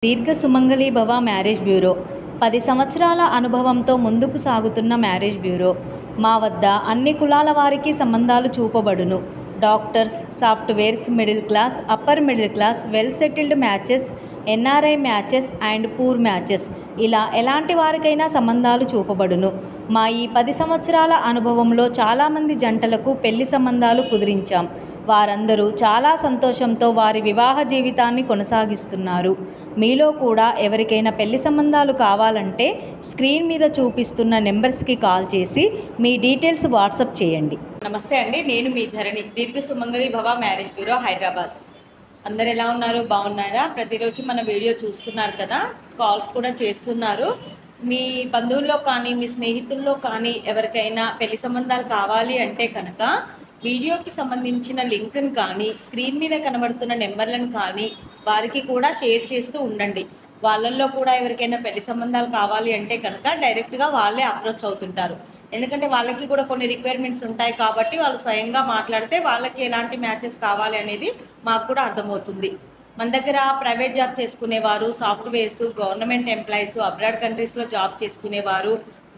దీర్ఘ సుమంగళి భవ marriage bureau 10 సంవత్సరాల అనుభవంతో ముందుకు సాగుతున్న మ్యారేజ్ బ్యూరో. మా వద్ద అన్ని కులాల వారికి సంబంధాలు చూపబడును. Doctors, softwares, middle class, upper middle class, well settled matches, NRI matches and poor matches, ఇలా ఎలాంటి వారికైనా సంబంధాలు చూపబడును. మా ఈ 10 సంవత్సరాల అనుభవంలో చాలామంది జంటలకు పెళ్లి సంబంధాలు కుదిరించాం. వారందరూ చాలా సంతోషంతో వారి వివాహ జీవితాన్ని కొనసాగిస్తున్నారు. మీలో కూడా ఎవరికైనా పెళ్లి సంబంధాలు కావాలంటే స్క్రీన్ మీద చూపిస్తున్న నెంబర్స్కి కాల్ చేసి మీ డీటెయిల్స్ వాట్సాప్ చేయండి. నమస్తే అండి, నేను మీ ధరణి, దీర్ఘ సుమంగళి భవ మ్యారేజ్ బ్యూరో, హైదరాబాద్. అందరు ఎలా ఉన్నారు? బాగున్నారా? ప్రతిరోజు మన వీడియో చూస్తున్నారు కదా, కాల్స్ కూడా చేస్తున్నారు. మీ బంధువుల్లో కానీ మీ స్నేహితుల్లో కానీ ఎవరికైనా పెళ్లి సంబంధాలు కావాలి అంటే కనుక వీడియోకి సంబంధించిన లింక్ను కానీ స్క్రీన్ మీద కనబడుతున్న నెంబర్లను కానీ వారికి కూడా షేర్ చేస్తూ ఉండండి. వాళ్ళల్లో కూడా ఎవరికైనా పెళ్లి సంబంధాలు కావాలి అంటే కనుక డైరెక్ట్గా వాళ్ళే అప్రోచ్ అవుతుంటారు. ఎందుకంటే వాళ్ళకి కూడా కొన్ని రిక్వైర్మెంట్స్ ఉంటాయి కాబట్టి వాళ్ళు స్వయంగా మాట్లాడితే వాళ్ళకి ఎలాంటి మ్యాచెస్ కావాలి అనేది మాకు కూడా అర్థమవుతుంది. మన దగ్గర ప్రైవేట్ జాబ్ చేసుకునేవారు, సాఫ్ట్వేర్స్, గవర్నమెంట్ ఎంప్లాయీస్, అబ్రాడ్ కంట్రీస్లో జాబ్ చేసుకునేవారు,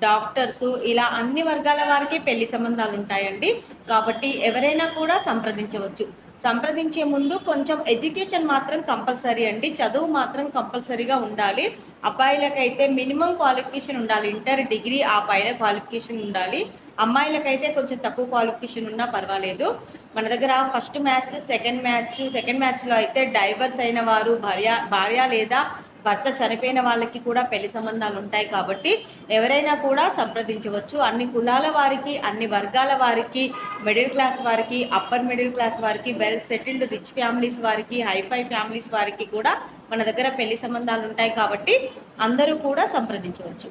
డాక్టర్సు, ఇలా అన్ని వర్గాల వారికి పెళ్లి సంబంధాలు ఉంటాయండి. కాబట్టి ఎవరైనా కూడా సంప్రదించవచ్చు. సంప్రదించే ముందు కొంచెం ఎడ్యుకేషన్ మాత్రం కంపల్సరీ అండి, చదువు మాత్రం కంపల్సరీగా ఉండాలి. అబ్బాయిలకైతే మినిమం క్వాలిఫికేషన్ ఉండాలి, ఇంటర్, డిగ్రీ ఆ పైన క్వాలిఫికేషన్ ఉండాలి. అమ్మాయిలకైతే కొంచెం తక్కువ క్వాలిఫికేషన్ ఉన్నా పర్వాలేదు. మన దగ్గర ఫస్ట్ మ్యాచ్, సెకండ్ మ్యాచ్లో అయితే డైవర్స్ అయిన వారు, భార్య లేదా భర్త చనిపోయిన వాళ్ళకి కూడా పెళ్లి సంబంధాలు ఉంటాయి. కాబట్టి ఎవరైనా కూడా సంప్రదించవచ్చు. అన్ని కులాల వారికి, అన్ని వర్గాల వారికి, మిడిల్ క్లాస్ వారికి, అప్పర్ మిడిల్ క్లాస్ వారికి, వెల్ సెటిల్డ్ రిచ్ ఫ్యామిలీస్ వారికి, హైఫై ఫ్యామిలీస్ వారికి కూడా మన దగ్గర పెళ్లి సంబంధాలు ఉంటాయి. కాబట్టి అందరూ కూడా సంప్రదించవచ్చు.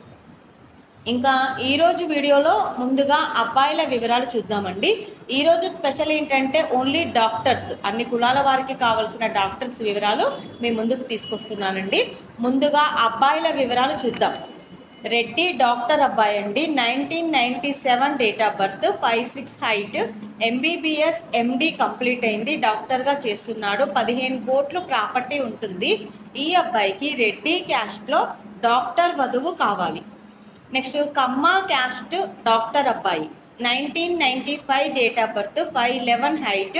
ఇంకా ఈరోజు వీడియోలో ముందుగా అబ్బాయిల వివరాలు చూద్దామండి. ఈరోజు స్పెషల్ ఏంటంటే ఓన్లీ డాక్టర్స్, అన్ని కులాల వారికి కావాల్సిన డాక్టర్స్ వివరాలు మీ ముందుకు తీసుకొస్తున్నానండి. ముందుగా అబ్బాయిల వివరాలు చూద్దాం. రెడ్డి డాక్టర్ అబ్బాయి అండి, 1997 date of birth, 5'6" height, MBBS MD complete అయింది, డాక్టర్గా చేస్తున్నాడు, 15 కోట్లు ప్రాపర్టీ ఉంటుంది. ఈ అబ్బాయికి రెడ్డి క్యాస్ట్లో డాక్టర్ వధువు కావాలి. నెక్స్ట్ కమ్మ క్యాస్ట్ డాక్టర్ అబ్బాయి, 1995 date of birth, 5'11" height,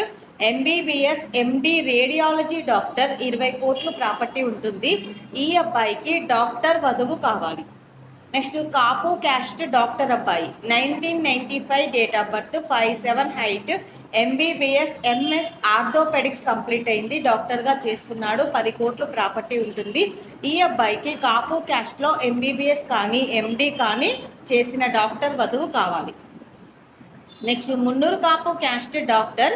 MBBS MD radiology doctor, 20 కోట్లు ప్రాపర్టీ ఉంటుంది. ఈ అబ్బాయికి డాక్టర్ వధువు కావాలి. నెక్స్ట్ కాపు క్యాస్ట్ డాక్టర్ అబ్బాయి, 1995 date of birth, 5'7" height, MBBS MS orthopaedics complete అయింది, డాక్టర్గా చేస్తున్నాడు, 10 కోట్లు ప్రాపర్టీ ఉంటుంది. ఈ అబ్బాయికి కాపు క్యాస్ట్లో ఎంబీబీఎస్ కానీ ఎండి కానీ చేసిన డాక్టర్ వధువు కావాలి. Next Munnuru Kapu caste doctor,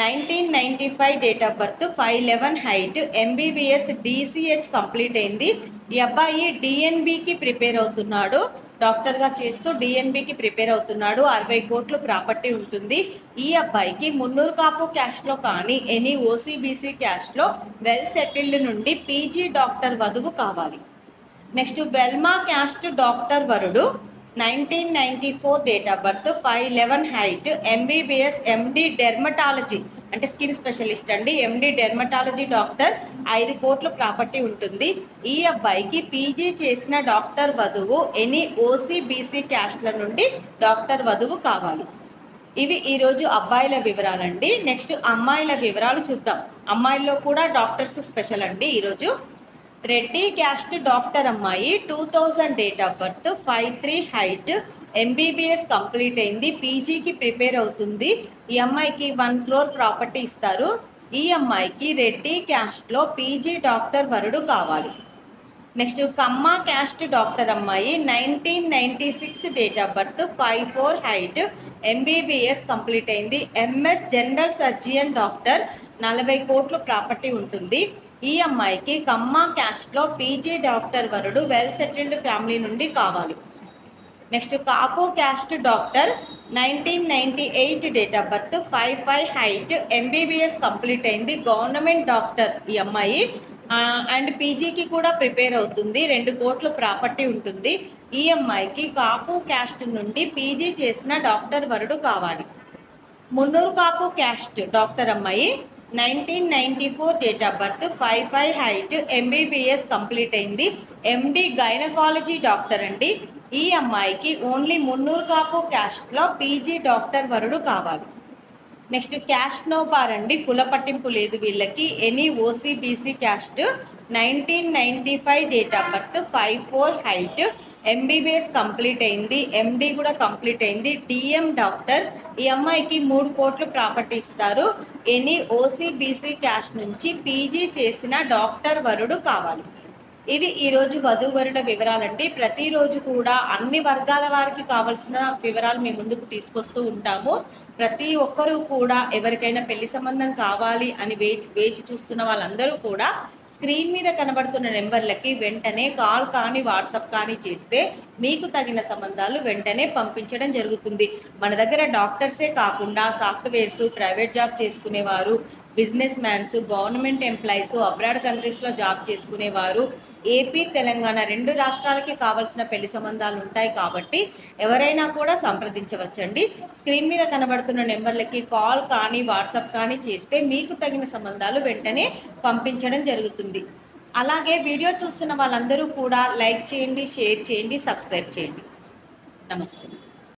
1995 date of birth, 5'11" height, MBBS DCH complete అయింది. ఈ అబ్బాయి డిఎన్బికి ప్రిపేర్ అవుతున్నాడు, డాక్టర్గా చేస్తూ డిఎన్బికి ప్రిపేర్ అవుతున్నాడు, 60 కోట్లు ప్రాపర్టీ ఉంటుంది. ఈ అబ్బాయికి మున్నూరు కాపు క్యాస్ట్లో కానీ ఎనీ ఓసీబీసీ క్యాస్ట్లో వెల్ సెటిల్డ్ నుండి పీజీ డాక్టర్ వధువు కావాలి. నెక్స్ట్ వెల్మా క్యాస్ట్ డాక్టర్ వరుడు, 1994 date of birth, 5'11" height, MBBS MD dermatology అంటే స్కిన్ స్పెషలిస్ట్ అండి, ఎండి డెర్మటాలజీ డాక్టర్, 5 కోట్లు ప్రాపర్టీ ఉంటుంది. ఈ అబ్బాయికి పీజీ చేసిన డాక్టర్ వధువు ఎనీ ఓసీబీసీ క్యాస్ట్ల నుండి డాక్టర్ వధువు కావాలి. ఇవి ఈరోజు అబ్బాయిల వివరాలండి. నెక్స్ట్ అమ్మాయిల వివరాలు చూద్దాం. అమ్మాయిల్లో కూడా డాక్టర్స్ స్పెషల్ అండి ఈరోజు. రెడ్డి క్యాస్ట్ డాక్టర్ అమ్మాయి, 2000 date of birth, 5'3" height, MBBS complete అయింది, పీజీకి ప్రిపేర్ అవుతుంది. ఈ అమ్మాయికి 1 crore ప్రాపర్టీ ఇస్తారు. ఈ అమ్మాయికి రెడ్డి క్యాస్ట్లో పీజీ డాక్టర్ వరుడు కావాలి. నెక్స్ట్ కమ్మ క్యాస్ట్ డాక్టర్ అమ్మాయి, 1996 date of birth, 5'4" height, MBBS complete అయింది, ఎంఎస్ జనరల్ సర్జియన్ డాక్టర్, 40 కోట్లు ప్రాపర్టీ ఉంటుంది. ఈ అమ్మాయికి కమ్మ క్యాస్ట్లో పీజీ డాక్టర్ వరుడు వెల్ సెటిల్డ్ ఫ్యామిలీ నుండి కావాలి. Next Kapu caste doctor, 1998 date of birth, 5'5" height, MBBS complete అయింది, గవర్నమెంట్ డాక్టర్ ఈ అమ్మాయి, అండ్ పీజీకి కూడా ప్రిపేర్ అవుతుంది, 2 కోట్లు ప్రాపర్టీ ఉంటుంది. ఈ అమ్మాయికి కాపు క్యాస్ట్ నుండి పీజీ చేసిన డాక్టర్ వరుడు కావాలి. మున్నూరు కాపు క్యాస్ట్ డాక్టర్ అమ్మాయి, 1994 date of birth, 5'5" height, MBBS complete అయింది, ఎండి గైనకాలజీ డాక్టర్ అండి. ఈ అమ్మాయికి only Munnuru Kapu క్యాస్ట్లో PG doctor వరుడు కావాలి. నెక్స్ట్ క్యాస్ట్ నో బార్ అండి, కుల పట్టింపు లేదు వీళ్ళకి. Any OC BC caste. 1995 date of birth, 5'4" height, MBBS complete అయింది, ఎండి కూడా కంప్లీట్ అయింది, డిఎం డాక్టర్. ఈ అమ్మాయికి 3 కోట్లు ప్రాపర్టీ ఇస్తారు. ఎనీ ఓసీ బీసీ క్యాస్ట్ నుంచి పీజీ చేసిన డాక్టర్ వరుడు కావాలి. ఇవి ఈరోజు వధూవరుల వివరాలండి. ప్రతిరోజు కూడా అన్ని వర్గాల వారికి కావాల్సిన వివరాలు మీ ముందుకు తీసుకొస్తూ ఉంటాము. ప్రతి ఒక్కరూ కూడా ఎవరికైనా పెళ్లి సంబంధం కావాలి అని వేచి చూస్తున్న వాళ్ళందరూ కూడా స్క్రీన్ మీద కనబడుతున్న నెంబర్లకి వెంటనే కాల్ కానీ వాట్సాప్ కానీ చేస్తే మీకు తగిన సంబంధాలు వెంటనే పంపించడం జరుగుతుంది. మన దగ్గర డాక్టర్సే కాకుండా సాఫ్ట్వేర్స్, ప్రైవేట్ జాబ్ చేసుకునేవారు, business mans, government employees, abroad కంట్రీస్లో జాబ్ చేసుకునేవారు, ఏపీ తెలంగాణ 2 రాష్ట్రాలకి కావాల్సిన పెళ్లి సంబంధాలు ఉంటాయి. కాబట్టి ఎవరైనా కూడా సంప్రదించవచ్చండి. స్క్రీన్ మీద కనబడుతున్న నెంబర్లకి కాల్ కానీ వాట్సాప్ కానీ చేస్తే మీకు తగిన సంబంధాలు వెంటనే పంపించడం జరుగుతుంది. అలాగే వీడియో చూస్తున్న వాళ్ళందరూ కూడా లైక్ చేయండి, షేర్ చేయండి, సబ్స్క్రైబ్ చేయండి. నమస్తే.